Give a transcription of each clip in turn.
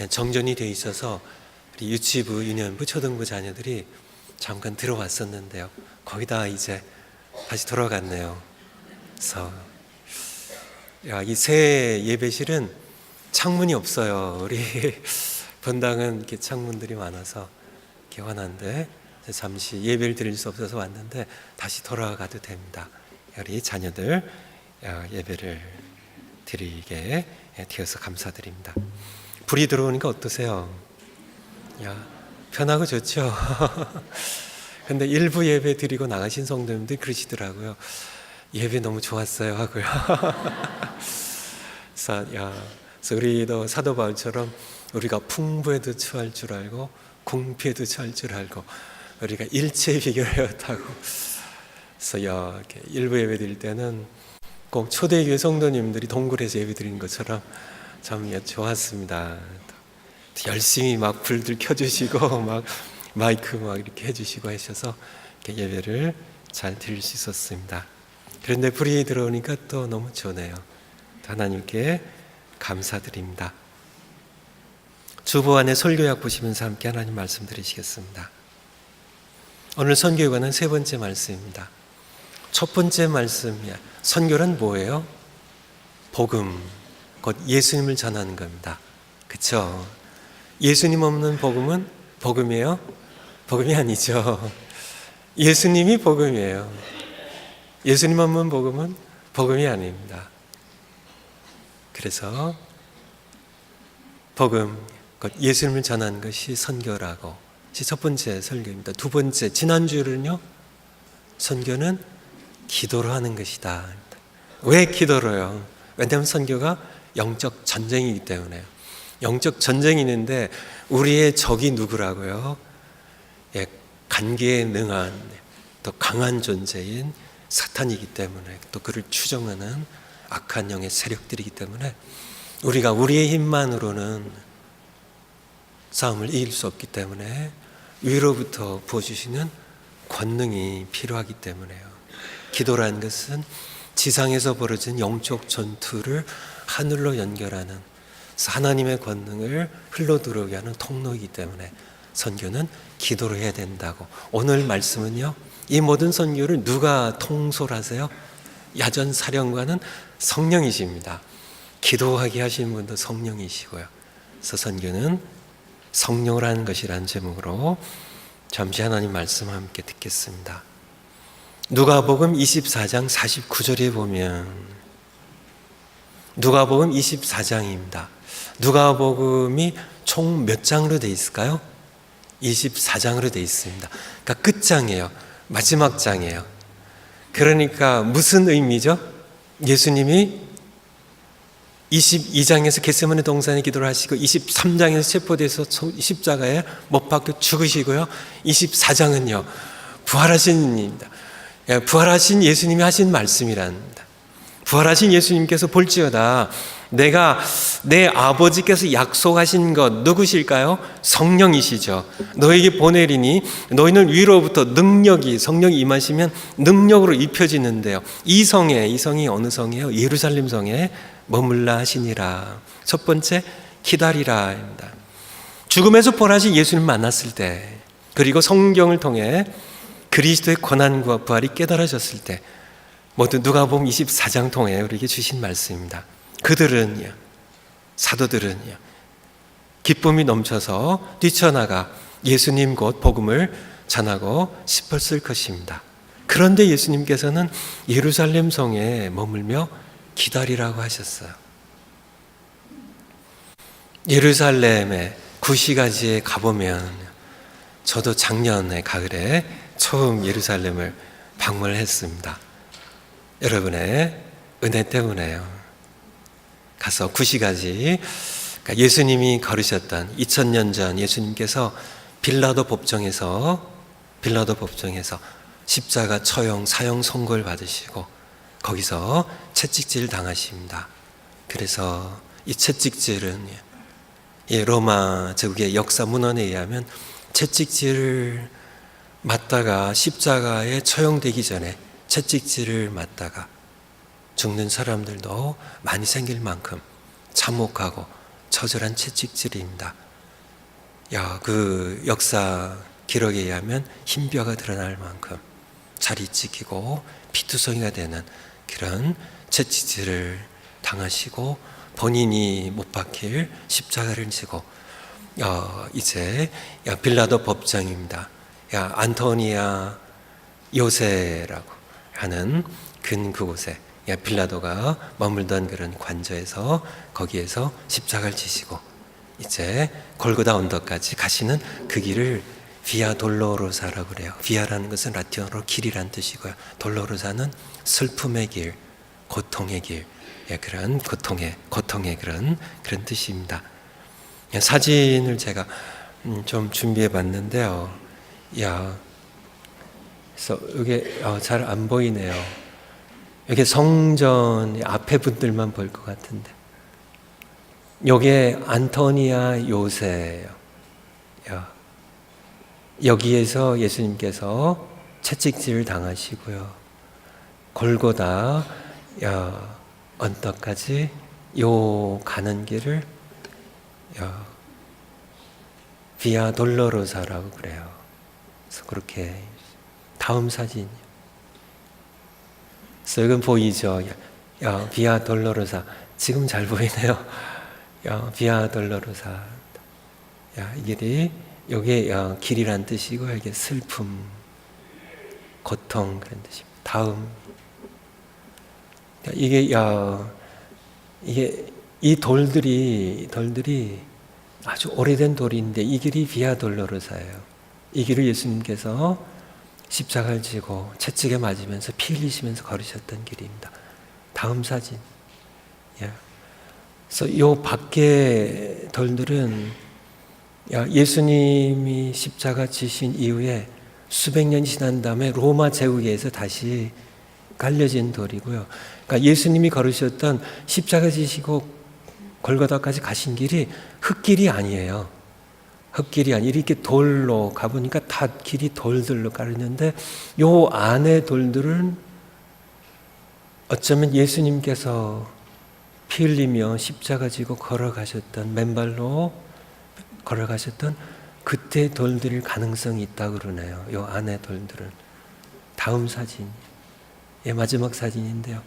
정전이 돼 있어서 우리 유치부, 유년부, 초등부 자녀들이 잠깐 들어왔었는데요. 거기다 이제 다시 돌아갔네요. 그래서 이 새 예배실은 창문이 없어요. 우리 본당은 이렇게 창문들이 많아서 개관한데 잠시 예배를 드릴 수 없어서 왔는데 다시 돌아가도 됩니다. 우리 자녀들 예배를 드리게 되어서 감사드립니다. 불이 들어오니까 어떠세요? 편하고 좋죠? 근데 일부 예배 드리고 나가신 성도님들이 그러시더라고요. 예배 너무 좋았어요 하고요. 그래서 우리도 사도 바울처럼 우리가 풍부에도 처할 줄 알고 궁핍에도 처할 줄 알고 우리가 일체의 비결이었다고. 그래서 이렇게 일부 예배 드릴 때는 꼭 초대교회 성도님들이 동굴에서 예배 드리는 것처럼 참 좋았습니다. 열심히 막 불들 켜주시고 막 마이크 막 이렇게 해주시고 하셔서 이렇게 예배를 잘 드릴 수 있었습니다. 그런데 불이 들어오니까 또 너무 좋네요. 하나님께 감사드립니다. 주보 안에 설교약 보시면서 함께 하나님 말씀 드리시겠습니다. 오늘 선교관은 세 번째 말씀입니다. 첫 번째 말씀이야. 선교란 뭐예요? 복음, 곧 예수님을 전하는 겁니다. 그렇죠? 예수님 없는 복음은 복음이에요? 복음이 아니죠. 예수님이 복음이에요. 예수님 없는 복음은 복음이 아닙니다. 그래서 복음, 곧 예수님을 전하는 것이 선교라고. 첫 번째 설교입니다. 두 번째, 지난주에는요, 선교는 기도로 하는 것이다. 왜 기도로요? 왜냐하면 선교가 영적 전쟁이기 때문에요. 영적 전쟁이 있는데 우리의 적이 누구라고요? 간계에 능한 또 강한 존재인 사탄이기 때문에, 또 그를 추종하는 악한 영의 세력들이기 때문에 우리가 우리의 힘만으로는 싸움을 이길 수 없기 때문에 위로부터 부어주시는 권능이 필요하기 때문에요. 기도라는 것은 지상에서 벌어진 영적 전투를 하늘로 연결하는, 하나님의 권능을 흘러들어오게 하는 통로이기 때문에 선교는 기도로 해야 된다고. 오늘 말씀은요, 이 모든 선교를 누가 통솔하세요? 야전사령관은 성령이십니다. 기도하게 하시는 분도 성령이시고요. 그래서 선교는 성령을 하는 것이라는 제목으로 잠시 하나님 말씀 함께 듣겠습니다. 누가복음 24장 49절에 보면, 누가복음 24장입니다. 누가복음이 총 몇 장으로 되어 있을까요? 24장으로 되어 있습니다. 그러니까 끝장이에요. 마지막 장이에요. 그러니까 무슨 의미죠? 예수님이 22장에서 겟세마네 동산에 기도를 하시고 23장에서 체포돼서 십자가에 못 박혀 죽으시고요. 24장은요, 부활하신 일입니다. 부활하신 예수님이 하신 말씀이랍니다. 부활하신 예수님께서 볼지어다 내가 내 아버지께서 약속하신 것 누구실까요? 성령이시죠. 너에게 보내리니 너희는 위로부터 능력이, 성령이 임하시면 능력으로 입혀지는데요. 이 성이 어느 성이에요? 예루살렘 성에 머물라 하시니라. 첫 번째, 기다리라입니다. 죽음에서 부활하신 예수님 만났을 때, 그리고 성경을 통해 그리스도의 고난과 부활이 깨달아졌을 때, 모두 누가복음 24장 통해 우리에게 주신 말씀입니다. 그들은요, 사도들은요, 기쁨이 넘쳐서 뛰쳐나가 예수님 곧 복음을 전하고 싶었을 것입니다. 그런데 예수님께서는 예루살렘 성에 머물며 기다리라고 하셨어요. 예루살렘에 구시가지에 가보면, 저도 작년에 가을에 처음 예루살렘을 방문을 했습니다. 여러분의 은혜 때문에요. 가서 구시가지, 그러니까 예수님이 걸으셨던 2000년 전 예수님께서 빌라도 법정에서 십자가 처형, 사형 선고를 받으시고 거기서 채찍질 당하십니다. 그래서 이 채찍질은 로마 제국의 역사 문헌에 의하면 채찍질을 맞다가 십자가에 처형되기 전에 채찍질을 맞다가 죽는 사람들도 많이 생길 만큼 참혹하고 처절한 채찍질입니다. 그 역사 기록에 의하면 흰뼈가 드러날 만큼 자리 찢기고 피투성이가 되는 그런 채찍질을 당하시고 본인이 못 박힐 십자가를 지고 이제 빌라도 법정입니다. 안토니아 요새라고 하는 그곳에 빌라도가 머물던 그런 관저에서 거기에서 십자가를 지시고 이제 골고다 언덕까지 가시는 그 길을 비아 돌로로사라고 그래요. 비아라는 것은 라틴어로 길이란 뜻이고요. 돌로로사는 슬픔의 길, 고통의 길, 그런 고통의 그런 뜻입니다. 사진을 제가 좀 준비해 봤는데요. 그래서 이게 잘 안 보이네요. 이게 성전 앞에 분들만 볼 것 같은데, 이게 안토니아 요새예요. 여기에서 예수님께서 채찍질을 당하시고요. 골고다 언덕까지 가는 길을 비아 돌로로사라고 그래요. 그래서 그렇게 다음 사진. 그래서 이건 보이죠? 비아 돌로로사. 지금 잘 보이네요. 비아 돌로로사. 이 길이 이게 길이란 뜻이고 이게 슬픔, 고통 그런 뜻입니다. 다음. 이게 이 돌들이 아주 오래된 돌인데 이 길이 비아 돌로로사예요. 이 길을 예수님께서 십자가를 지고 채찍에 맞으면서 피 흘리시면서 걸으셨던 길입니다. 다음 사진. 그래서 이 밖에 돌들은 예수님이 십자가 지신 이후에 수백 년이 지난 다음에 로마 제국에 의해서 다시 갈려진 돌이고요. 그러니까 예수님이 걸으셨던 십자가 지시고 골고다까지 가신 길이 흙길이 아니에요. 흙길이 아니라 이렇게 돌로 가보니까 다 길이 돌들로 깔렸는데 요 안에 돌들은 어쩌면 예수님께서 피 흘리며 십자가 지고 걸어가셨던, 맨발로 걸어가셨던 그때 돌들일 가능성이 있다고 그러네요. 요 안에 돌들은. 다음 사진. 마지막 사진인데요.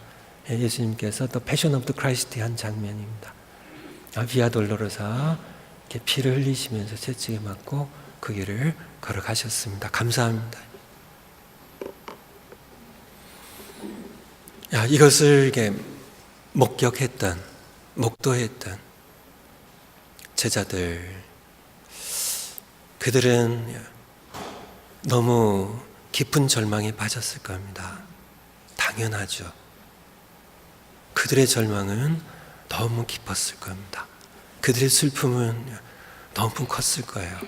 예수님께서 또 패션 오브 더 크라이스트의 한 장면입니다. 비아 돌로로사 이렇게 피를 흘리시면서 채찍에 맞고 그 길을 걸어가셨습니다. 감사합니다. 이것을 이렇게 목격했던, 목도했던 제자들, 그들은 너무 깊은 절망에 빠졌을 겁니다. 당연하죠. 그들의 절망은 너무 깊었을 겁니다. 그들의 슬픔은 너무 컸을 거예요.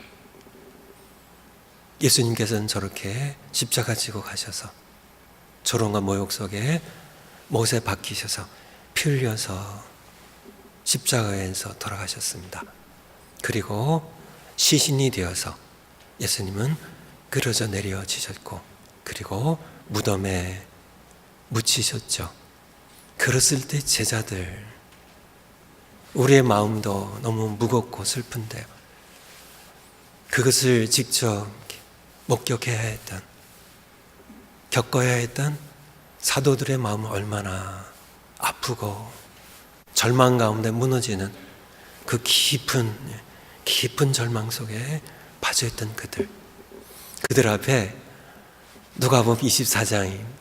예수님께서는 저렇게 십자가 지고 가셔서 조롱과 모욕 속에 못에 박히셔서 피 흘려서 십자가에서 돌아가셨습니다. 그리고 시신이 되어서 예수님은 끌어져 내려지셨고 그리고 무덤에 묻히셨죠. 그랬을 때 제자들, 우리의 마음도 너무 무겁고 슬픈데요. 그것을 직접 목격해야 했던, 겪어야 했던 사도들의 마음은 얼마나 아프고 절망 가운데 무너지는 그 깊은 절망 속에 빠져있던 그들 앞에 누가복음 24장입니다.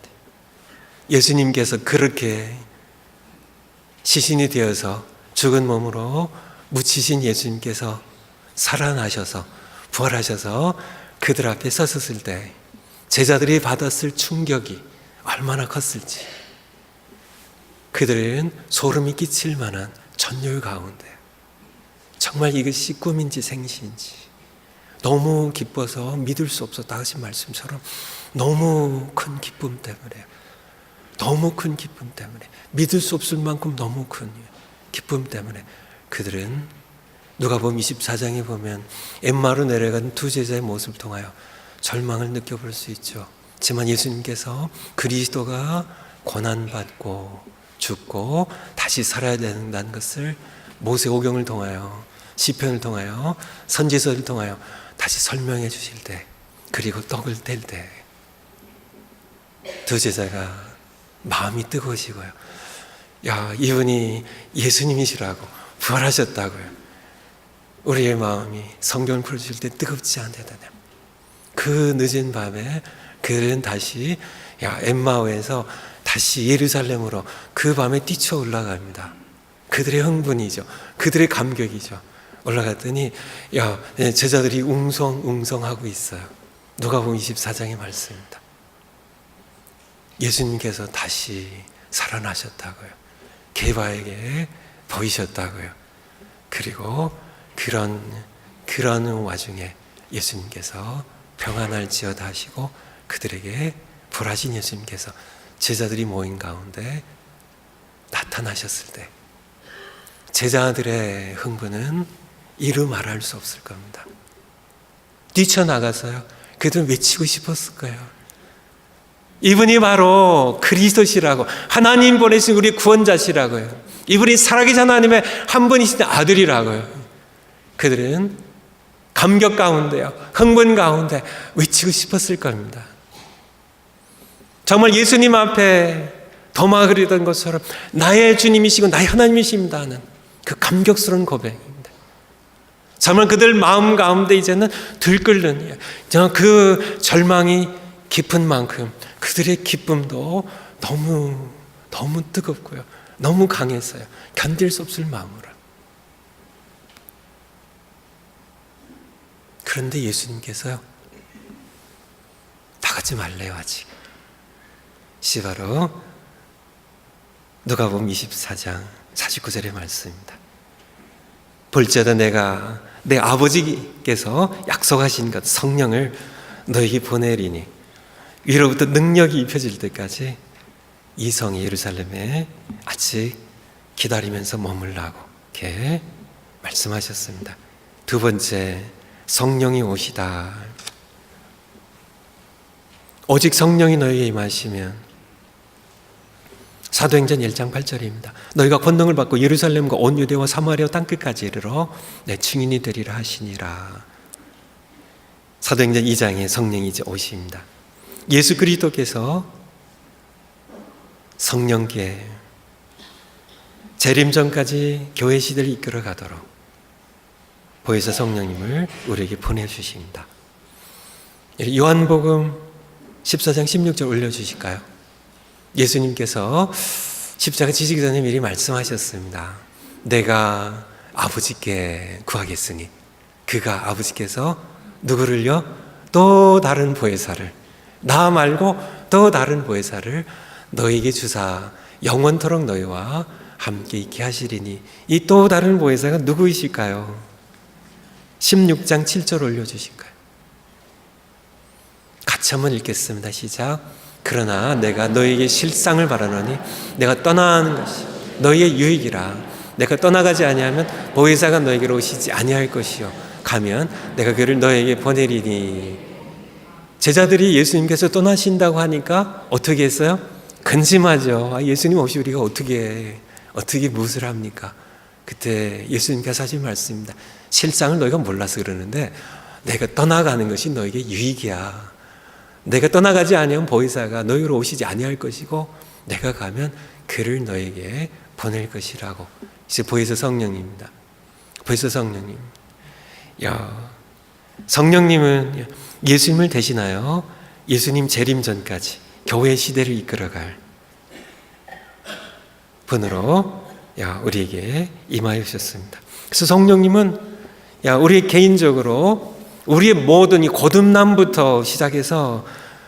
예수님께서 그렇게 시신이 되어서 죽은 몸으로 묻히신 예수님께서 살아나셔서 부활하셔서 그들 앞에 섰을 때 제자들이 받았을 충격이 얼마나 컸을지, 그들은 소름이 끼칠 만한 전율 가운데 정말 이것이 꿈인지 생시인지 너무 기뻐서 믿을 수 없었다 하신 말씀처럼 너무 큰 기쁨 때문에, 믿을 수 없을 만큼 너무 큰 기쁨 때문에 그들은 누가복음 24장에 보면 엠마로 내려간 두 제자의 모습을 통하여 절망을 느껴볼 수 있죠. 하지만 예수님께서 그리스도가 고난받고 죽고 다시 살아야 된다는 것을 모세오경을 통하여, 시편을 통하여, 선지서를 통하여 다시 설명해 주실 때, 그리고 떡을 뗄 때 두 제자가 마음이 뜨거우시고요. 야, 이분이 예수님이시라고, 부활하셨다고요. 우리의 마음이 성경을 풀어주실 때 뜨겁지 않다냐. 그 늦은 밤에 그들은 다시 엠마오에서 다시 예루살렘으로 그 밤에 뛰쳐 올라갑니다. 그들의 흥분이죠. 그들의 감격이죠. 올라갔더니 제자들이 웅성웅성하고 있어요. 누가복음 24장의 말씀입니다. 예수님께서 다시 살아나셨다고요. 게바에게 보이셨다고요. 그리고 그런 와중에 예수님께서 평안할지어다 하시고 그들에게 불하신 예수님께서 제자들이 모인 가운데 나타나셨을 때 제자들의 흥분은 이루 말할 수 없을 겁니다. 뛰쳐나가서요, 그들은 외치고 싶었을 거예요. 이분이 바로 그리스도시라고, 하나님 보내신 우리 구원자시라고요. 이분이 살아계신 하나님의 한 분이신 아들이라고요. 그들은 감격 가운데요, 흥분 가운데 외치고 싶었을 겁니다. 정말 예수님 앞에 도마가 그리던 것처럼 나의 주님이시고 나의 하나님이십니다 하는 그 감격스러운 고백입니다. 정말 그들 마음 가운데 이제는 들끓는 그 절망이 깊은 만큼 그들의 기쁨도 너무 뜨겁고요, 너무 강했어요. 견딜 수 없을 마음으로. 그런데 예수님께서요, 다 같이 말래요 아직. 바로 누가복음 24장 49절의 말씀입니다. 볼지어다 내가 내 아버지께서 약속하신 것 성령을 너에게 보내리니 위로부터 능력이 입혀질 때까지 이 성이 예루살렘에 아직 기다리면서 머물라고 이렇게 말씀하셨습니다. 두 번째, 성령이 오시다. 오직 성령이 너에게 임하시면, 사도행전 1장 8절입니다. 너희가 권능을 받고 예루살렘과 온 유대와 사마리아 땅끝까지 이르러 내 증인이 되리라 하시니라. 사도행전 2장에 성령이 이제 오십니다. 예수 그리스도께서 성령께 재림 전까지 교회 시대를 이끌어 가도록 보혜사 성령님을 우리에게 보내주십니다. 요한복음 14장 16절 올려주실까요? 예수님께서 십자가 지시기 전에 미리 말씀하셨습니다. 내가 아버지께 구하겠으니 그가 아버지께서 누구를요? 또 다른 보혜사를, 나 말고 또 다른 보혜사를 너에게 주사 영원토록 너희와 함께 있게 하시리니, 이 또 다른 보혜사가 누구이실까요? 16장 7절 올려주실까요? 같이 한번 읽겠습니다. 시작. 그러나 내가 너에게 실상을 바라노니 내가 떠나는 것이 너희의 유익이라. 내가 떠나가지 아니하면 보혜사가 너에게로 오시지 아니할 것이요 가면 내가 그를 너에게 보내리니. 제자들이 예수님께서 떠나신다고 하니까 어떻게 했어요? 근심하죠. 예수님 없이 우리가 어떻게 무엇을 합니까? 그때 예수님께서 하신 말씀입니다. 실상을 너희가 몰라서 그러는데 내가 떠나가는 것이 너에게 유익이야. 내가 떠나가지 아니하면 보혜사가 너희로 오시지 아니할 것이고 내가 가면 그를 너에게 보낼 것이라고. 이제 보혜사 성령입니다. 보혜사 성령님. 성령님은 예수님을 대신하여 예수님 재림 전까지 교회 시대를 이끌어갈 분으로 우리에게 임하셨습니다. 그래서 성령님은 우리 개인적으로 우리의 모든 이 거듭남부터 시작해서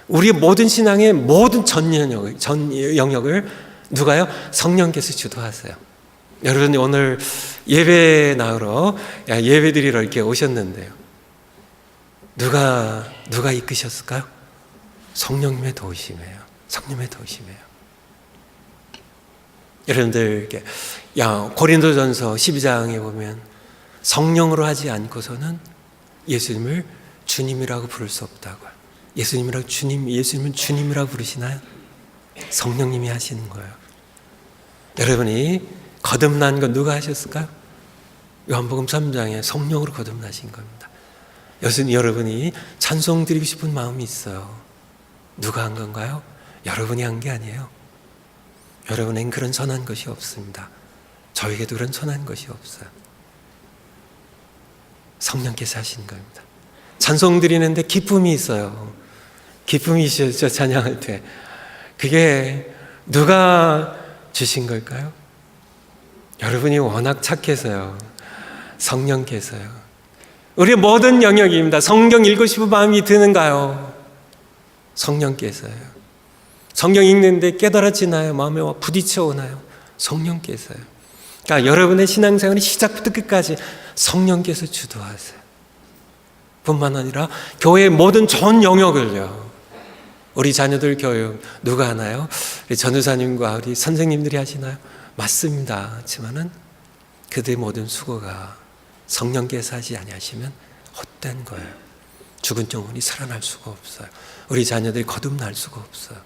우리의 모든 신앙의 모든 전 영역을 누가요? 성령께서 주도하세요. 여러분 오늘 예배 나으러 예배 드리러 이렇게 오셨는데요. 누가 이끄셨을까요? 성령님의 도우심이에요. 성령의 도우심이에요. 여러분들 고린도전서 12장에 보면 성령으로 하지 않고서는 예수님을 주님이라고 부를 수 없다고요. 예수님은 주님이라고 부르시나요? 성령님이 하시는 거예요. 여러분이 거듭난 건 누가 하셨을까요? 요한복음 3장에 성령으로 거듭나신 겁니다. 여러분이 찬송 드리고 싶은 마음이 있어요. 누가 한 건가요? 여러분이 한 게 아니에요. 여러분엔 그런 선한 것이 없습니다. 저에게도 그런 선한 것이 없어요. 성령께서 하신 겁니다. 찬송 드리는데 기쁨이 있어요. 기쁨이 있어요. 찬양할 때. 그게 누가 주신 걸까요? 여러분이 워낙 착해서요. 성령께서요. 우리의 모든 영역입니다. 성경 읽고 싶은 마음이 드는가요? 성령께서요. 성경 읽는데 깨달아지나요? 마음에 부딪혀 오나요? 성령께서요. 그러니까 여러분의 신앙생활이 시작부터 끝까지 성령께서 주도하세요. 뿐만 아니라 교회의 모든 전 영역을요. 우리 자녀들 교육 누가 하나요? 우리 전도사님과 우리 선생님들이 하시나요? 맞습니다. 하지만은 그들의 모든 수고가 성령께서 하지 아니하시면 헛된 거예요. 죽은 영혼이 살아날 수가 없어요. 우리 자녀들이 거듭날 수가 없어요.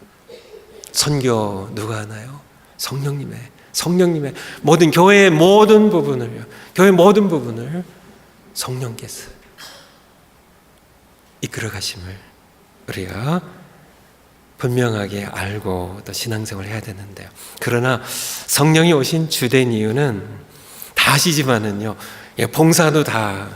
선교 누가 하나요? 성령님의 모든 교회의 모든 부분을요. 교회의 모든 부분을 성령께서 이끌어 가심을 우리가 분명하게 알고 또 신앙생활을 해야 되는데요. 그러나 성령이 오신 주된 이유는 다 하시지만은요. 봉사도 다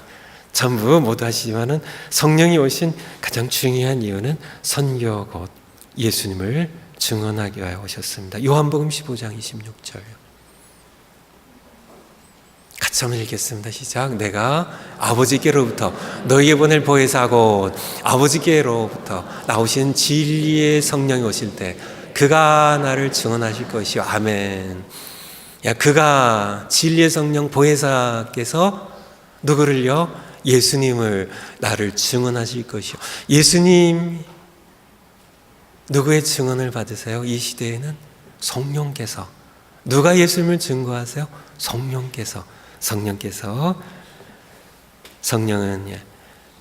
전부 모두 하시지만은 성령이 오신 가장 중요한 이유는 선교 곧 예수님을 증언하기 위하여 오셨습니다. 요한복음 15장 26절 같이 한번 읽겠습니다. 시작. 내가 아버지께로부터 너희에게 보낼 보혜사 곧 아버지께로부터 나오신 진리의 성령이 오실 때 그가 나를 증언하실 것이요. 아멘. 그가 진리의 성령 보혜사께서 누구를요? 예수님을 나를 증언하실 것이요. 예수님 누구의 증언을 받으세요? 이 시대에는 성령께서. 누가 예수님을 증거하세요? 성령께서. 성령은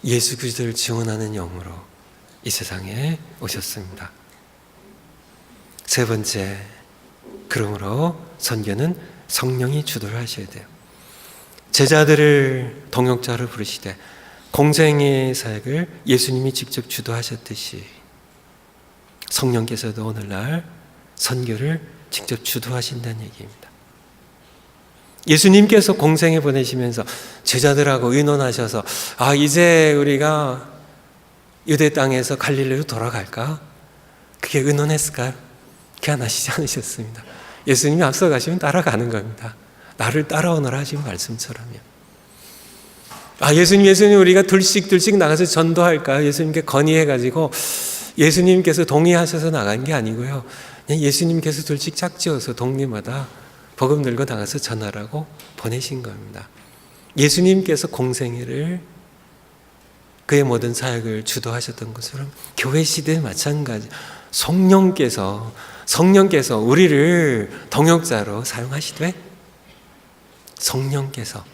예수 그리스도를 증언하는 영으로 이 세상에 오셨습니다. 세 번째, 그러므로 선교는 성령이 주도를 하셔야 돼요. 제자들을 동역자로 부르시되 공생의 사역을 예수님이 직접 주도하셨듯이 성령께서도 오늘날 선교를 직접 주도하신다는 얘기입니다. 예수님께서 공생에 보내시면서 제자들하고 의논하셔서 이제 우리가 유대 땅에서 갈릴리로 돌아갈까? 그게 의논했을까요? 그게 안 하시지 않으셨습니다. 예수님이 앞서가시면 따라가는 겁니다. 나를 따라오너라 하신 말씀처럼요. 예수님 우리가 둘씩 나가서 전도할까요? 예수님께 건의해가지고 예수님께서 동의하셔서 나간 게 아니고요. 그냥 예수님께서 둘씩 짝지어서 동네마다 복음 들고 나가서 전하라고 보내신 겁니다. 예수님께서 공생애를 그의 모든 사역을 주도하셨던 것처럼 교회 시대에 마찬가지 성령께서 우리를 동역자로 사용하시되 성령께서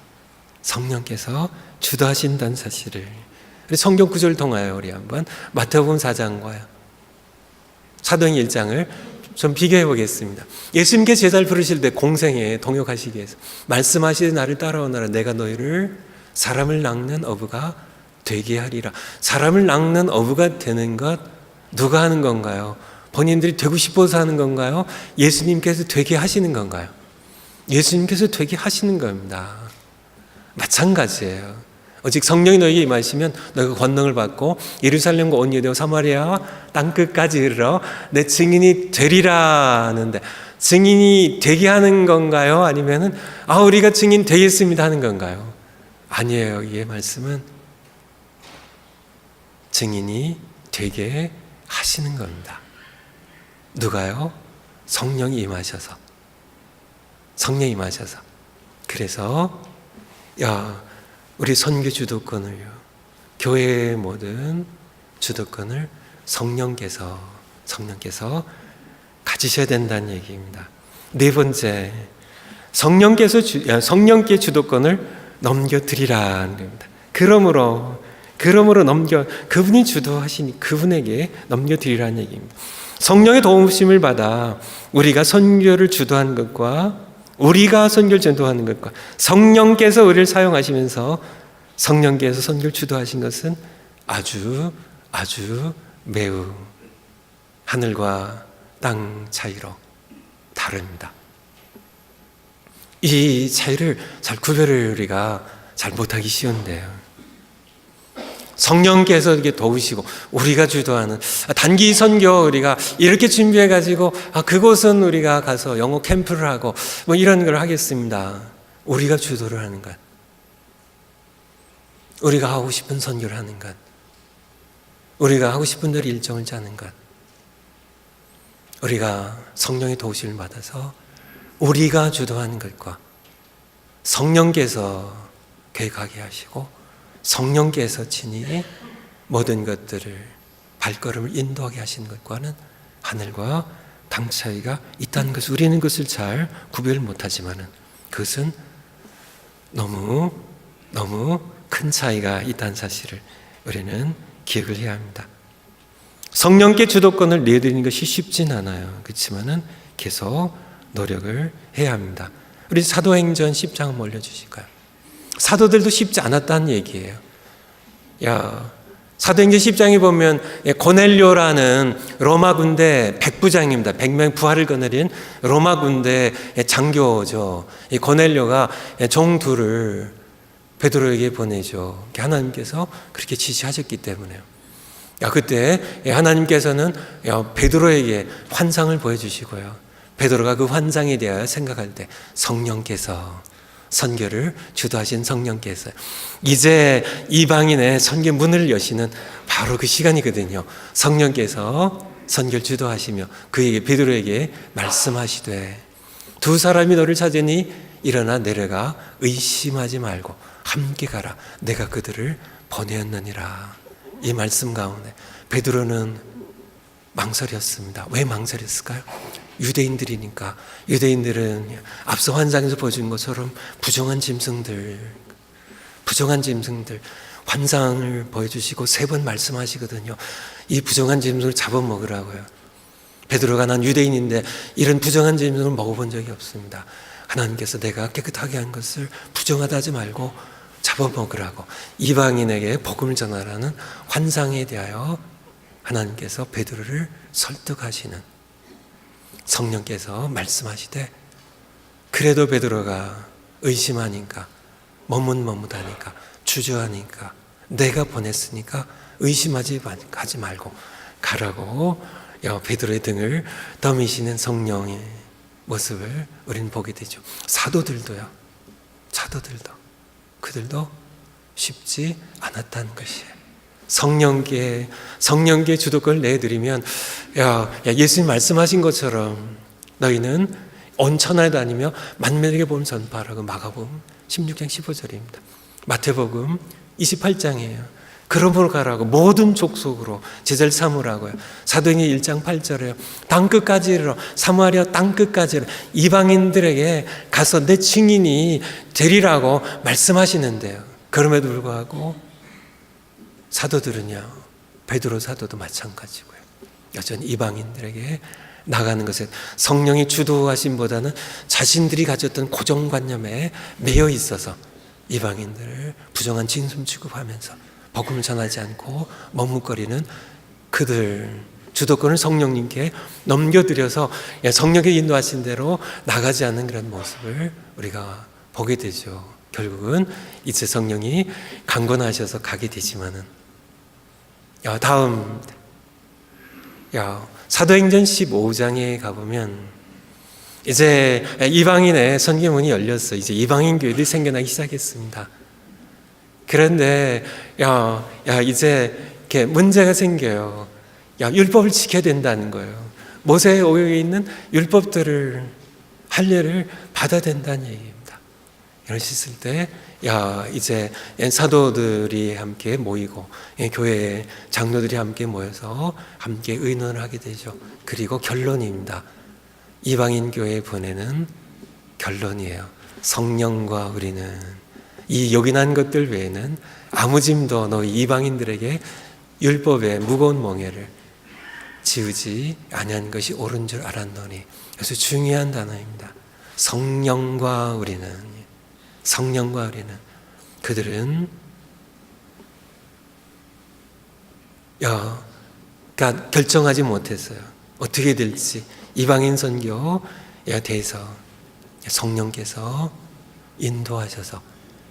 주도하신다는 사실을 성경 구절을 통하여 우리 한번 마태복음 4장과 사도행 1장을 좀 비교해 보겠습니다. 예수님께 제자를 부르실 때 공생에 동역하시기 위해서 말씀하시되 나를 따라오너라 내가 너희를 사람을 낚는 어부가 되게 하리라. 사람을 낚는 어부가 되는 것 누가 하는 건가요? 본인들이 되고 싶어서 하는 건가요? 예수님께서 되게 하시는 건가요? 예수님께서 되게 하시는 겁니다. 마찬가지예요. 오직 성령이 너희에게 임하시면 너희가 권능을 받고 예루살렘과 온 유대와 사마리아와 땅끝까지 이르러 내 증인이 되리라 하는데 증인이 되게 하는 건가요? 아니면은 우리가 증인 되겠습니다 하는 건가요? 아니에요. 이 말씀은 증인이 되게 하시는 겁니다. 누가요? 성령이 임하셔서. 그래서 우리 선교 주도권을요, 교회의 모든 주도권을 성령께서 가지셔야 된다는 얘기입니다. 네 번째, 성령께 주도권을 넘겨드리라는 겁니다. 그러므로 그분이 주도하시니 그분에게 넘겨드리라는 얘기입니다. 성령의 도우심을 받아 우리가 선교를 주도한 것과 우리가 선교를 전도하는 것과 성령께서 우리를 사용하시면서 성령께서 선교를 주도하신 것은 아주 매우 하늘과 땅 차이로 다릅니다. 이 차이를 잘 구별을 우리가 잘 못하기 쉬운데요. 성령께서 이렇게 도우시고 우리가 주도하는 단기 선교 우리가 이렇게 준비해 가지고 그곳은 우리가 가서 영어 캠프를 하고 뭐 이런 걸 하겠습니다. 우리가 주도를 하는 것, 우리가 하고 싶은 선교를 하는 것, 우리가 하고 싶은 대로 일정을 짜는 것, 우리가 성령의 도우심을 받아서 우리가 주도하는 것과 성령께서 계획하게 하시고 성령께서 친히 모든 것들을 발걸음을 인도하게 하시는 것과는 하늘과 땅 차이가 있다는 것을 우리는 그것을 잘 구별 못하지만은 그것은 너무 큰 차이가 있다는 사실을 우리는 기억을 해야 합니다. 성령께 주도권을 내드리는 것이 쉽진 않아요. 그렇지만은 계속 노력을 해야 합니다. 우리 사도행전 10장 한번 올려주실까요? 사도들도 쉽지 않았다는 얘기예요. 사도행전 10장에 보면 고넬료라는 로마 군대 백부장입니다. 100명 부하를 거느린 로마 군대 장교죠. 이 고넬료가 종 둘을 베드로에게 보내죠. 하나님께서 그렇게 지시하셨기 때문에요. 그때 하나님께서는 베드로에게 환상을 보여주시고요. 베드로가 그 환상에 대하여 생각할 때 성령께서 선교를 주도하신 성령께서 이제 이방인의 선교 문을 여시는 바로 그 시간이거든요. 성령께서 선교를 주도하시며 그에게 베드로에게 말씀하시되 두 사람이 너를 찾으니 일어나 내려가 의심하지 말고 함께 가라. 내가 그들을 보내었느니라. 이 말씀 가운데 베드로는 망설였습니다. 왜 망설였을까요? 유대인들이니까. 유대인들은 앞서 환상에서 보여준 것처럼 부정한 짐승들 환상을 보여주시고 3번 말씀하시거든요. 이 부정한 짐승을 잡아먹으라고요. 베드로가 난 유대인인데 이런 부정한 짐승을 먹어본 적이 없습니다. 하나님께서 내가 깨끗하게 한 것을 부정하다 하지 말고 잡아먹으라고 이방인에게 복음을 전하라는 환상에 대하여 하나님께서 베드로를 설득하시는 성령께서 말씀하시되 그래도 베드로가 의심하니까 머뭇머뭇하니까 주저하니까 내가 보냈으니까 의심하지 말고 가라고 베드로의 등을 떠미시는 성령의 모습을 우리는 보게 되죠. 사도들도 그들도 쉽지 않았다는 것이에요. 성령께 주도권을 내드리면 예수님 말씀하신 것처럼 너희는 온 천하에 다니며 만민에게 복음을 전파하라고 마가복음 16장 15절입니다. 마태복음 28장이에요. 그러므로 가라고 모든 족속으로 제자를 삼으라고요. 사도행전 1장 8절에요. 땅끝까지로 사마리아 땅끝까지로 이방인들에게 가서 내 증인이 되리라고 말씀하시는데요. 그럼에도 불구하고 사도들은요, 베드로 사도도 마찬가지고요. 여전히 이방인들에게 나가는 것에 성령의 주도하심보다는 자신들이 가졌던 고정관념에 매여 있어서 이방인들을 부정한 짐승 취급하면서 복음을 전하지 않고 머뭇거리는 그들 주도권을 성령님께 넘겨드려서 성령의 인도하신 대로 나가지 않는 그런 모습을 우리가 보게 되죠. 결국은 이제 성령이 강권하셔서 가게 되지만은 다음 사도행전 15장에 가보면 이제 이방인의 선교문이 열렸어. 이제 이방인 교회들이 생겨나기 시작했습니다. 그런데 이제 이렇게 문제가 생겨요. 율법을 지켜야 된다는 거예요. 모세에 오에 있는 율법들을 할례를 받아야 된다는 얘기입니다. 이러셨을 때 이제 사도들이 함께 모이고 교회 장로들이 함께 모여서 함께 의논을 하게 되죠. 그리고 결론입니다. 이방인 교회에 보내는 결론이에요. 성령과 우리는 이 요긴한 것들 외에는 아무 짐도 너희 이방인들에게 율법의 무거운 멍에를 지우지 아니한 것이 옳은 줄 알았노니. 그래서 중요한 단어입니다. 성령과 우리는 그들은 그러니까 결정하지 못했어요. 어떻게 될지. 이방인 선교에 대해서 성령께서 인도하셔서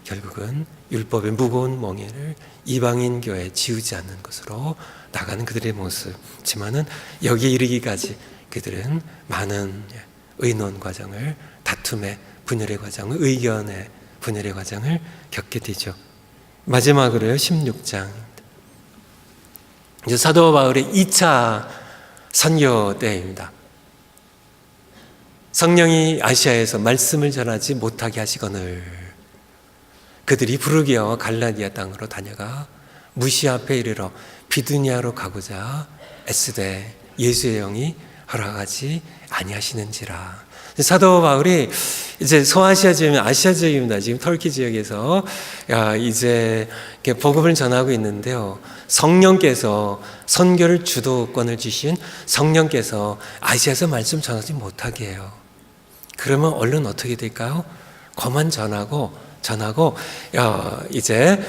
결국은 율법의 무거운 멍에를 이방인 교회에 지우지 않는 것으로 나가는 그들의 모습이지만은 여기에 이르기까지 그들은 많은 의논 과정을, 다툼의 분열의 과정을, 의견의 분열의 과정을 겪게 되죠. 마지막으로요, 16장. 이제 사도 바울의 2차 선교 때입니다. 성령이 아시아에서 말씀을 전하지 못하게 하시거늘 그들이 부르기아와 갈라디아 땅으로 다녀가 무시아 앞에 이르러 비두니아로 가고자 애쓰되 예수의 영이 허락하지 아니하시는지라. 사도 바울이 이제 소아시아 지역이면 아시아 지역입니다. 지금 터키 지역에서 이제 복음을 전하고 있는데요. 성령께서 선교를 주도권을 주신 성령께서 아시아에서 말씀 전하지 못하게 해요. 그러면 얼른 어떻게 될까요? 거만 전하고 이제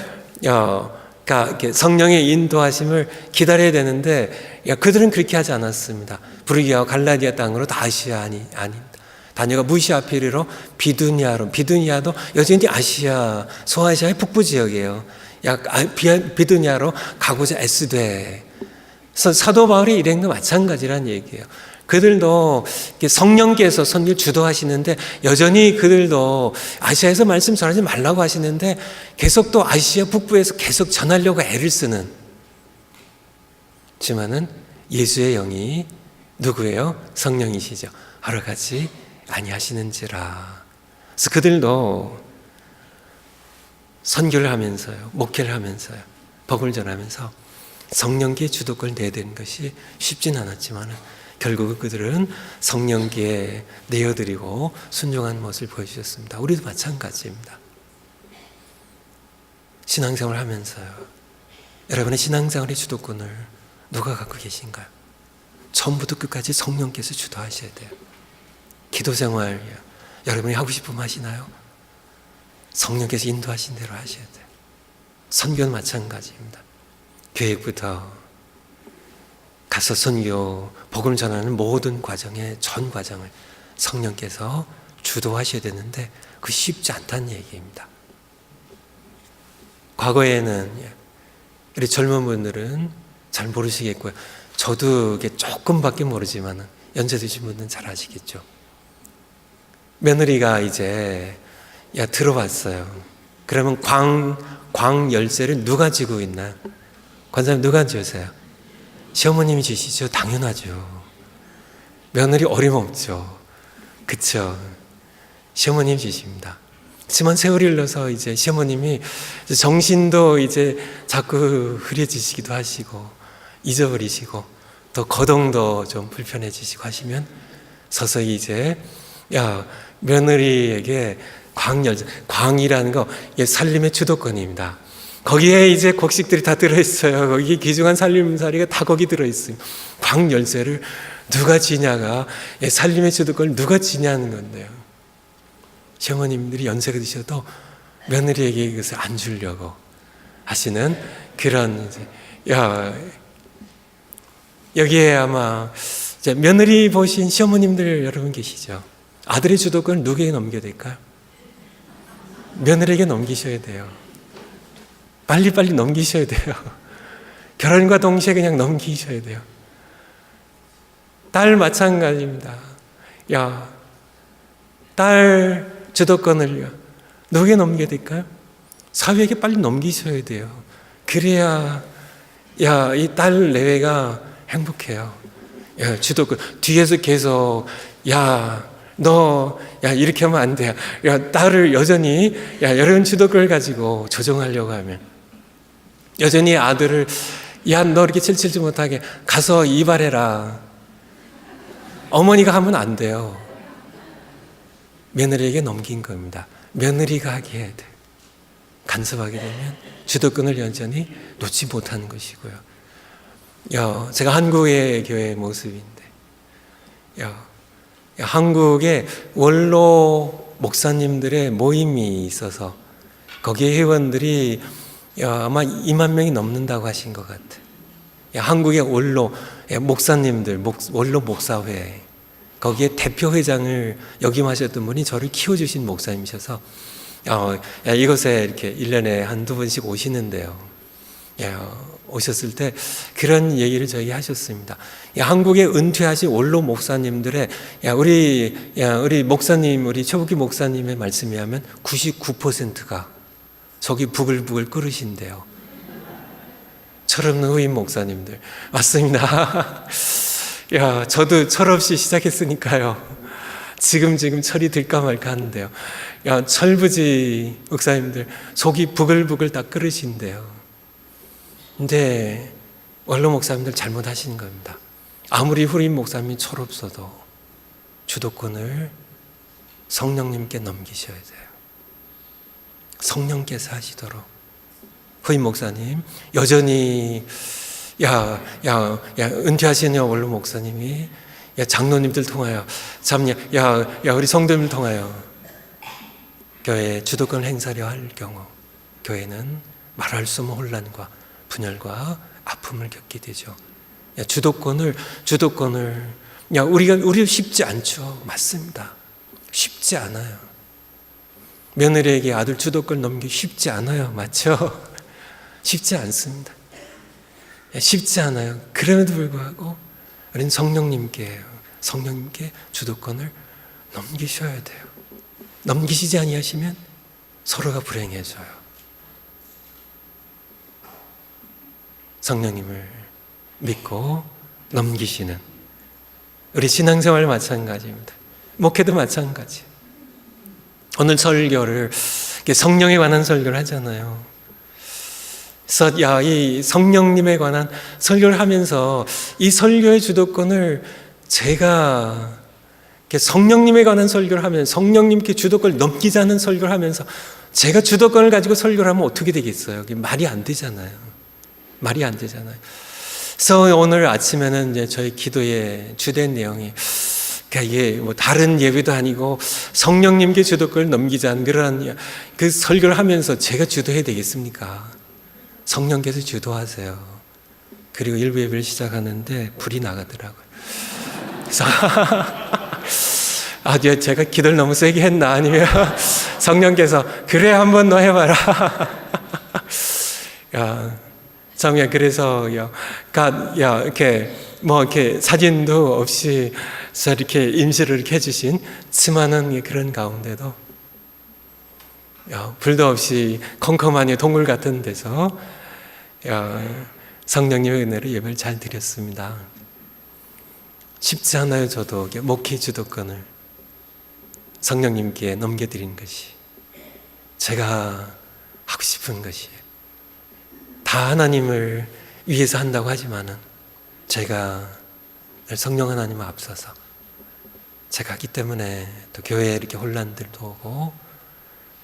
그러니까 성령의 인도하심을 기다려야 되는데 그들은 그렇게 하지 않았습니다. 부르기아와 갈라디아 땅으로 다 아시아 아닙니다. 다녀가 무시아 앞에 이르러 비두니아도 여전히 아시아, 소아시아의 북부 지역이에요. 비두니아로 가고자 애쓰되. 사도 바울이 일행도 마찬가지란 얘기예요. 그들도 성령께서 선교를 주도하시는데 여전히 그들도 아시아에서 말씀 전하지 말라고 하시는데 계속 또 아시아 북부에서 계속 전하려고 애를 쓰는. 지만은 예수의 영이 누구예요? 성령이시죠. 허락하지 아니하시는지라. 그래서 그들도 선교를 하면서요, 목회를 하면서요, 복음을 전하면서 성령계의 주도권을 내야 되는 것이 쉽진 않았지만 결국은 그들은 성령계에 내어드리고 순종한 모습을 보여주셨습니다. 우리도 마찬가지입니다. 신앙생활을 하면서요, 여러분의 신앙생활의 주도권을 누가 갖고 계신가요? 처음부터 끝까지 성령께서 주도하셔야 돼요. 기도생활 여러분이 하고 싶으면 하시나요? 성령께서 인도하신 대로 하셔야 돼요. 선교는 마찬가지입니다. 계획부터 가서 선교, 복음을 전하는 모든 과정의 전 과정을 성령께서 주도하셔야 되는데 그 쉽지 않다는 얘기입니다. 과거에는 우리 젊은 분들은 잘 모르시겠고요. 저도 이게 조금밖에 모르지만 연세 드신 분들은 잘 아시겠죠. 며느리가 이제 들어왔어요. 그러면 광 열쇠를 누가 쥐고 있나? 권사님 누가 주세요? 시어머님이 주시죠. 당연하죠. 며느리 어림없죠. 그쵸? 시어머님이 주십니다. 하지만 세월이 흘러서 이제 시어머님이 정신도 이제 자꾸 흐려지시기도 하시고 잊어버리시고 또 거동도 좀 불편해지시고 하시면 서서히 이제 며느리에게 광이라는 거 살림의 주도권입니다. 거기에 이제 곡식들이 다 들어있어요. 거기 귀중한 살림살이가 다 거기 들어있어요. 광 열쇠를 누가 지냐가 살림의 주도권을 누가 지냐는 건데요. 시어머님들이 연세가 드셔도 며느리에게 이것을 안 주려고 하시는 그런 여기에 아마 며느리 보신 시어머님들 여러분 계시죠? 아들의 주도권을 누구에게 넘겨야 될까요? 며느리에게 넘기셔야 돼요. 빨리빨리 넘기셔야 돼요. 결혼과 동시에 그냥 넘기셔야 돼요. 딸 마찬가지입니다. 딸 주도권을 누구에게 넘겨야 될까요? 사위에게 빨리 넘기셔야 돼요. 그래야 이 딸 내외가 행복해요. 주도권 뒤에서 계속 너 이렇게 하면 안 돼. 딸을 여전히 여러분 주도권을 가지고 조정하려고 하면 여전히 아들을 너 이렇게 칠칠지 못하게 가서 이발해라. 어머니가 하면 안 돼요. 며느리에게 넘긴 겁니다. 며느리가 하게 해야 돼요. 간섭하게 되면 주도권을 여전히 놓지 못하는 것이고요. 제가 한국의 교회의 모습인데 한국에 원로 목사님들의 모임이 있어서 거기에 회원들이 아마 2만 명이 넘는다고 하신 것 같아요. 한국의 원로 목사님들, 원로 목사회, 거기에 대표회장을 역임하셨던 분이 저를 키워주신 목사님이셔서 이곳에 이렇게 1년에 한두 번씩 오시는데요. 오셨을 때 그런 얘기를 저에게 하셨습니다. 한국에 은퇴하신 원로 목사님들의 우리 목사님, 우리 최복기 목사님의 말씀에 하면 99%가 속이 부글부글 끓으신대요. 철없는 후임 목사님들. 맞습니다. 저도 철없이 시작했으니까요. 지금 철이 들까 말까 하는데요. 철부지 목사님들 속이 부글부글 다 끓으신대요. 근데 원로 목사님들 잘못하시는 겁니다. 아무리 후임 목사님이 철없어도 주도권을 성령님께 넘기셔야 돼요. 성령께서 하시도록. 후임 목사님 여전히 은퇴하신 원로 목사님이 장로님들 통하여 우리 성도님들 통하여 교회에 주도권을 행사하려 할 경우 교회는 말할 수 없는 혼란과 분열과 아픔을 겪게 되죠. 주도권을 우리 쉽지 않죠. 맞습니다. 쉽지 않아요. 며느리에게 아들 주도권 넘기기 쉽지 않아요. 맞죠? 쉽지 않습니다. 쉽지 않아요. 그럼에도 불구하고 우리는 성령님께 주도권을 넘기셔야 돼요. 넘기시지 아니하시면 서로가 불행해져요. 성령님을 믿고 넘기시는 우리 신앙생활 마찬가지입니다. 목회도 마찬가지. 오늘 설교를 성령에 관한 설교를 하잖아요. 그래서 이 성령님에 관한 설교를 하면서 이 설교의 주도권을 제가 성령님에 관한 설교를 하면 성령님께 주도권을 넘기자는 설교를 하면서 제가 주도권을 가지고 설교를 하면 어떻게 되겠어요? 말이 안 되잖아요. 말이 안 되잖아요. 그래서 오늘 아침에는 이제 저희 기도의 주된 내용이 이게 뭐 다른 예배도 아니고 성령님께 주도권을 넘기자는 그런 그 설교를 하면서 제가 주도해야 되겠습니까? 성령께서 주도하세요. 그리고 일부 예배를 시작하는데 불이 나가더라고요. 그래서 제가 기도를 너무 세게 했나? 아니면 성령께서 그래 한번 너 해봐라. 성령 그래서 이렇게 사진도 없이 이렇게 임시를 이렇게 해주신 츠마는 그런 가운데도 불도 없이 컴컴한 동굴 같은 데서 성령님의 은혜로 예배를 잘 드렸습니다. 쉽지 않아요. 저도 목회 주도권을 성령님께 넘겨드린 것이 제가 하고 싶은 것이에요. 다 하나님을 위해서 한다고 하지만은 제가 성령 하나님을 앞서서 제가 하기 때문에 또 교회에 이렇게 혼란들도 오고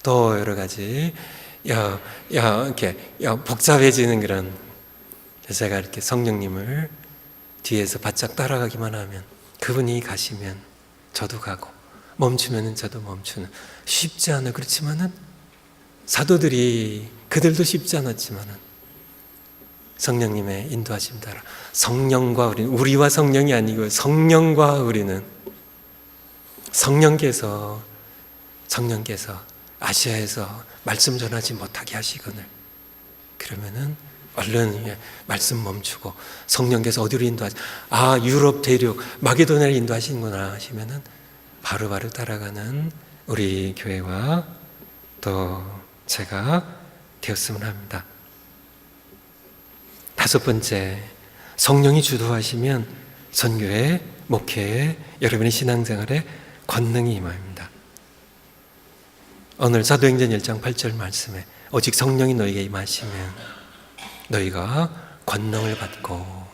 또 여러 가지 이렇게 복잡해지는 그런 제가 이렇게 성령님을 뒤에서 바짝 따라가기만 하면 그분이 가시면 저도 가고 멈추면 저도 멈추는 쉽지 않아. 그렇지만은 사도들이 그들도 쉽지 않았지만은 성령님의 인도하심 따라 성령과 우리와 성령이 아니고 성령과 우리는 성령께서 아시아에서 말씀 전하지 못하게 하시거늘 그러면은 얼른 말씀 멈추고 성령께서 어디로 인도하지? 유럽 대륙 마게도냐를 인도하시는구나 하시면은 바로바로 따라가는 우리 교회와 또 제가 되었으면 합니다. 다섯 번째, 성령이 주도하시면 선교회, 목회에 여러분의 신앙생활에 권능이 임합니다. 오늘 사도행전 1장 8절 말씀에 오직 성령이 너희에게 임하시면 너희가 권능을 받고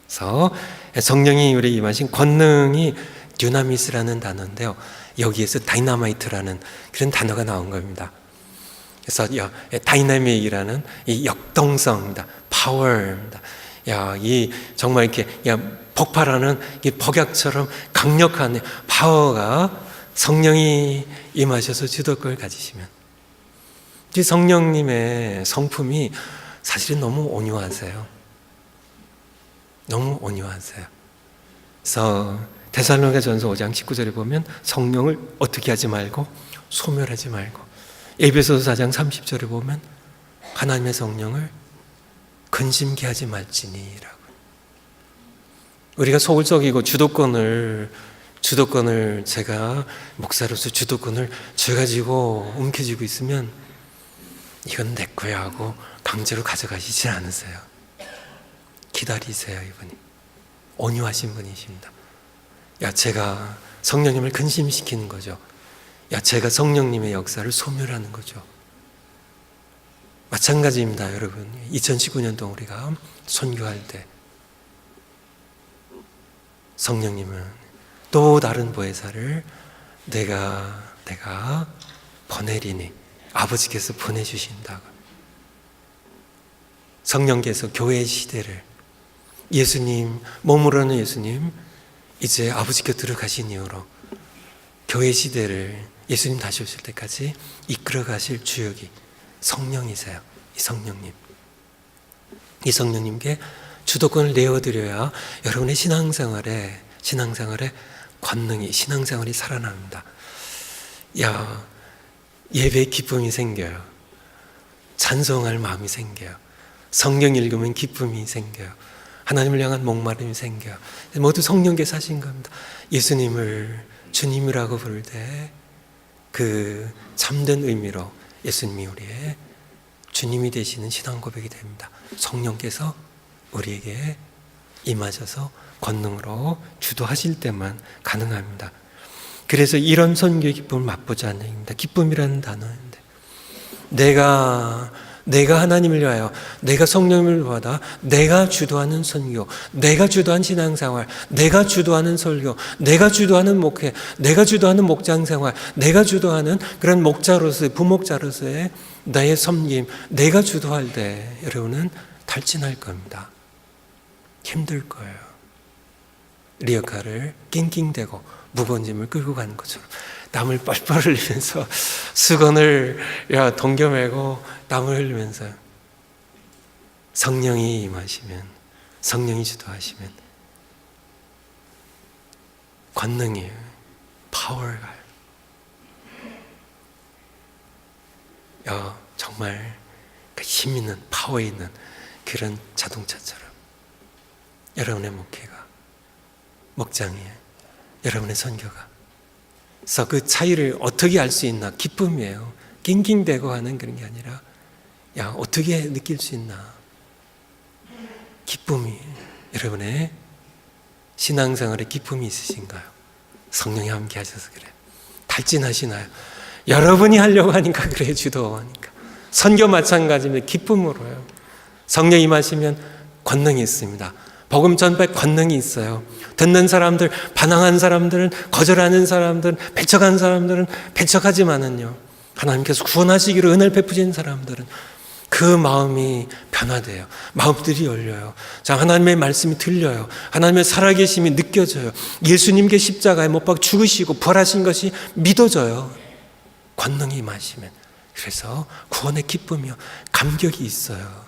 그래서 성령이 우리에게 임하신 권능이 듀나미스라는 단어인데요. 여기에서 다이나마이트라는 그런 단어가 나온 겁니다. 그래서 다이나믹이라는 이 역동성입니다. 파워입니다. 야, 이 정말 이렇게 폭발하는 이 폭약처럼 강력한 파워가 성령이 임하셔서 주도권을 가지시면, 이 성령님의 성품이 사실은 너무 온유하세요. 너무 온유하세요. 그래서 데살로니가전서 5장 19절에 보면 성령을 어떻게 하지 말고 소멸하지 말고, 에베소서 4장 30절에 보면 하나님의 성령을 근심케 하지 말지니라고. 우리가 속을 썩이고 주도권을 제가 목사로서 주도권을 쥐어가지고 움켜쥐고 있으면 이건 내 거야 하고 강제로 가져가시지 않으세요. 기다리세요. 이분이 온유하신 분이십니다. 야, 제가 성령님을 근심시키는 거죠. 야, 제가 성령님의 역사를 소멸하는 거죠. 마찬가지입니다, 여러분. 2019년도 우리가 선교할 때 성령님은 또 다른 보혜사를 내가 보내리니, 아버지께서 보내주신다고. 성령께서 교회 시대를, 예수님, 몸으로는 예수님 이제 아버지 곁으로 가신 이후로 교회 시대를 예수님 다시 오실 때까지 이끌어 가실 주역이 성령이세요. 이 성령님. 이 성령님께 주도권을 내어드려야 여러분의 신앙생활에 권능이, 신앙생활이 살아납니다. 야, 예배의 기쁨이 생겨요. 찬송할 마음이 생겨요. 성경 읽으면 기쁨이 생겨요. 하나님을 향한 목마름이 생겨요. 모두 성령께서 하신 겁니다. 예수님을 주님이라고 부를 때 그 참된 의미로 예수님이 우리의 주님이 되시는 신앙 고백이 됩니다. 성령께서 우리에게 임하셔서 권능으로 주도하실 때만 가능합니다. 그래서 이런 선교의 기쁨을 맛보지 않는 얘기입니다. 기쁨이라는 단어인데, 내가 하나님을 위하여, 내가 성령을 받아 내가 주도하는 선교, 내가 주도한 신앙생활, 내가 주도하는 설교, 내가 주도하는 목회, 내가 주도하는 목장생활, 내가 주도하는 그런 목자로서의, 부목자로서의 나의 섬김, 내가 주도할 때 여러분은 탈진할 겁니다. 힘들 거예요. 리어카를 낑낑대고 무거운 짐을 끌고 가는 것처럼 땀을 뻘뻘 흘리면서 수건을 동겨매고 땀을 흘리면서 성령이 임하시면, 성령이 주도하시면 권능이에요. 파워가 정말 그 힘 있는, 파워 있는 그런 자동차처럼 여러분의 목회가, 목장이에요. 여러분의 선교가. 그래서 그 차이를 어떻게 알 수 있나? 기쁨이에요. 낑낑대고 하는 그런 게 아니라, 야, 어떻게 느낄 수 있나? 기쁨이, 여러분의 신앙생활에 기쁨이 있으신가요? 성령이 함께 하셔서 그래. 탈진하시나요? 여러분이 하려고 하니까 그래요. 주도하니까. 선교 마찬가지입니다. 기쁨으로요. 성령 임하시면 권능이 있습니다. 복음 전파에 권능이 있어요. 듣는 사람들, 반항한 사람들은, 거절하는 사람들은, 배척한 사람들은 배척하지만은요, 하나님께서 구원하시기로 은혜를 베푸신 사람들은 그 마음이 변화돼요. 마음들이 열려요. 자, 하나님의 말씀이 들려요. 하나님의 살아계심이 느껴져요. 예수님께 십자가에 못 박혀 죽으시고 부활하신 것이 믿어져요. 권능이 임하시면. 그래서 구원의 기쁨이요, 감격이 있어요.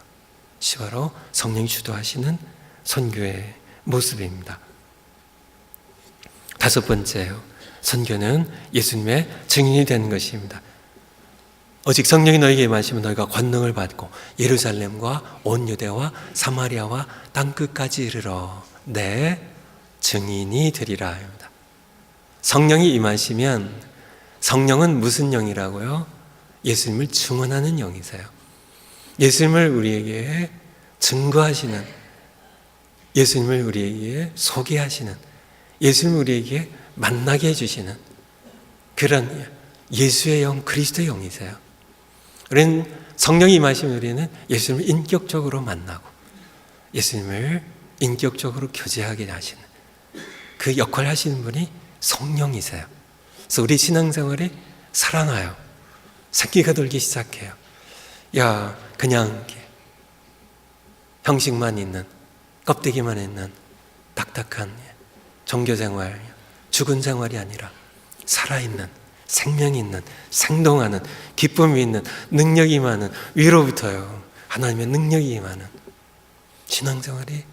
이것이 바로 성령이 주도하시는 선교의 모습입니다. 다섯 번째요, 선교는 예수님의 증인이 되는 것입니다. 오직 성령이 너에게 임하시면 너희가 권능을 받고 예루살렘과 온 유대와 사마리아와 땅끝까지 이르러 내 증인이 되리라 합니다. 성령이 임하시면, 성령은 무슨 영이라고요? 예수님을 증언하는 영이세요. 예수님을 우리에게 증거하시는, 예수님을 우리에게 소개하시는, 예수님을 우리에게 만나게 해주시는 그런 예수의 영, 그리스도의 영이세요. 우리는 성령이 임하시면 우리는 예수님을 인격적으로 만나고 예수님을 인격적으로 교제하게 하시는 그 역할을 하시는 분이 성령이세요. 그래서 우리 신앙생활이 살아나요. 새끼가 돌기 시작해요. 야, 그냥 형식만 있는 껍데기만 있는 딱딱한 종교생활, 죽은 생활이 아니라 살아있는, 생명이 있는, 생동하는, 기쁨이 있는, 능력이 많은, 위로부터요 하나님의 능력이 임하는 신앙생활이,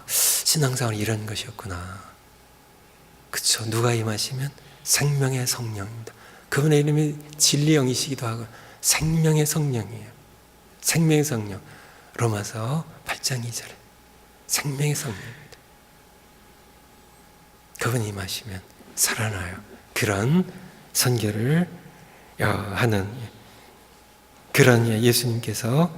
신앙생활이 이런 것이었구나. 그쵸? 누가 임하시면 생명의 성령입니다. 그분의 이름이 진리의 영이시기도 하고 생명의 성령이에요. 생명의 성령. 로마서 8장 2절에 생명의 성령입니다. 그분이 임하시면 살아나요. 그런 선교를 하는 그런 예수님께서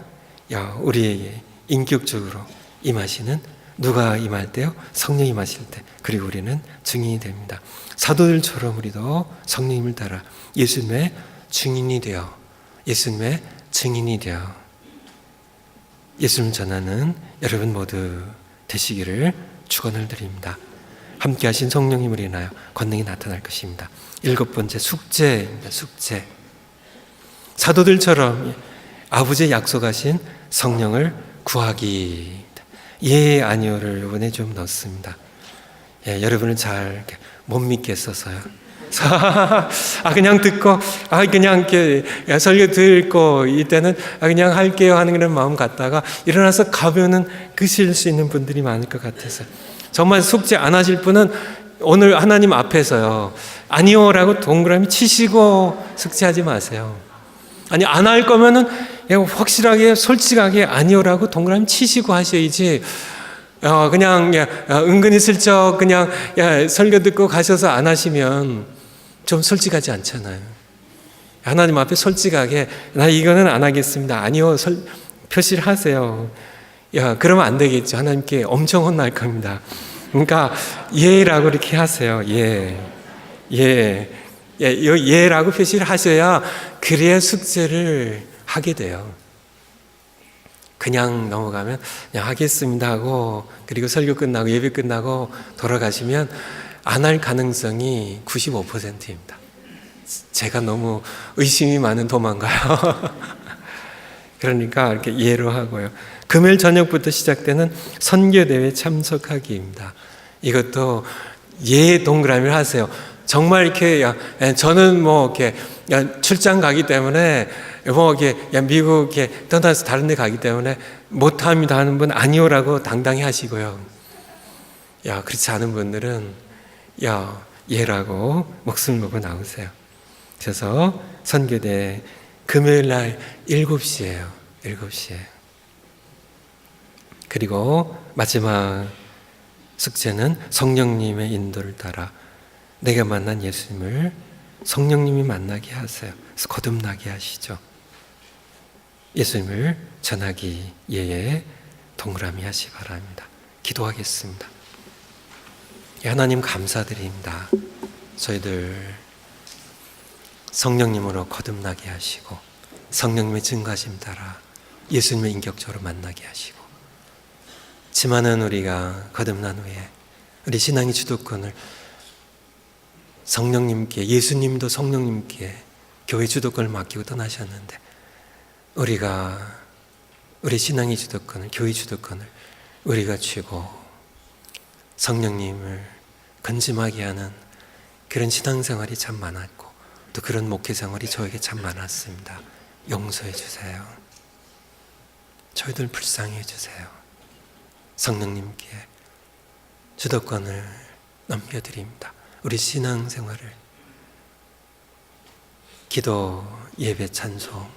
우리에게 인격적으로 임하시는, 누가 임할 때요? 성령이 임하실 때. 그리고 우리는 증인이 됩니다. 사도들처럼 우리도 성령님을 따라 예수님의 증인이 되어, 예수님의 증인이 되어 예수님 전하는 여러분 모두 되시기를 축원을 드립니다. 함께 하신 성령님을 인하여 권능이 나타날 것입니다. 7번째, 숙제입니다. 숙제. 사도들처럼 아버지의 약속하신 성령을 구하기. 예, 아니요를 이번에 좀 넣습니다. 여러분은 잘 못 믿겠어서요. 그냥 듣고, 그냥 이렇게 설교 듣고, 이때는 그냥 할게요 하는 그런 마음 갖다가 일어나서 가면은 그실 수 있는 분들이 많을 것 같아서, 정말 숙제 안 하실 분은 오늘 하나님 앞에서요, 아니요라고 동그라미 치시고 숙제하지 마세요. 아니, 안 할 거면은 확실하게 솔직하게 아니요라고 동그라미 치시고 하셔야지, 그냥 은근히 슬쩍 그냥 설교 듣고 가셔서 안 하시면 좀 솔직하지 않잖아요. 하나님 앞에 솔직하게 나 이거는 안 하겠습니다, 아니요 표시를 하세요. 그러면 안 되겠죠. 하나님께 엄청 혼날 겁니다. 그러니까 예라고 이렇게 하세요. 예라고 표시를 하셔야, 그래야 숙제를 하게 돼요. 그냥 넘어가면 그냥 하겠습니다 하고, 그리고 설교 끝나고 예배 끝나고 돌아가시면 안 할 가능성이 95%입니다. 제가 너무 의심이 많은 도망가요. 그러니까 이렇게 예로 하고요. 금요일 저녁부터 시작되는 선교대회 참석하기입니다. 이것도 예 동그라미를 하세요. 정말 이렇게 저는 뭐 이렇게 출장 가기 때문에 뭐 이렇게 미국 이렇게 떠나서 다른 데 가기 때문에 못합니다 하는 분 아니요라고 당당히 하시고요. 그렇지 않은 분들은 예라고 목숨 걸고 나오세요. 그래서 선교대 금요일 날 7시예요. 7시에. 그리고 마지막 숙제는 성령님의 인도를 따라 내가 만난 예수님을 성령님이 만나게 하세요. 그래서 거듭나게 하시죠. 예수님을 전하기 예에 동그라미 하시 바랍니다. 기도하겠습니다. 하나님 감사드립니다. 저희들 성령님으로 거듭나게 하시고 성령님의 증거하심 따라 예수님의 인격적으로 만나게 하시고, 지만은 우리가 거듭난 후에 우리 신앙의 주도권을 성령님께, 예수님도 성령님께 교회 주도권을 맡기고 떠나셨는데, 우리가 우리 신앙의 주도권을, 교회 주도권을 우리가 쥐고 성령님을 근심하게 하는 그런 신앙생활이 참 많았고, 또 그런 목회생활이 저에게 참 많았습니다. 용서해 주세요. 저희들 불쌍히 해주세요. 성령님께 주도권을 넘겨드립니다. 우리 신앙생활을, 기도, 예배, 찬송,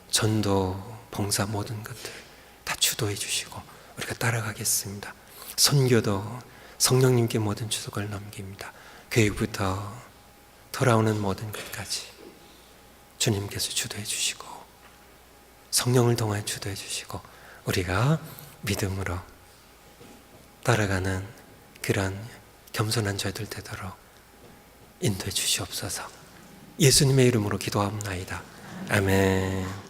전도, 봉사 모든 것들 다 주도해 주시고 우리가 따라가겠습니다. 선교도 성령님께 모든 주도권을 넘깁니다. 교육부터 돌아오는 모든 것까지 주님께서 주도해 주시고 성령을 통하여 주도해 주시고 우리가 믿음으로 따라가는 그런 겸손한 저희들 되도록 인도해 주시옵소서. 예수님의 이름으로 기도하옵나이다. 아멘.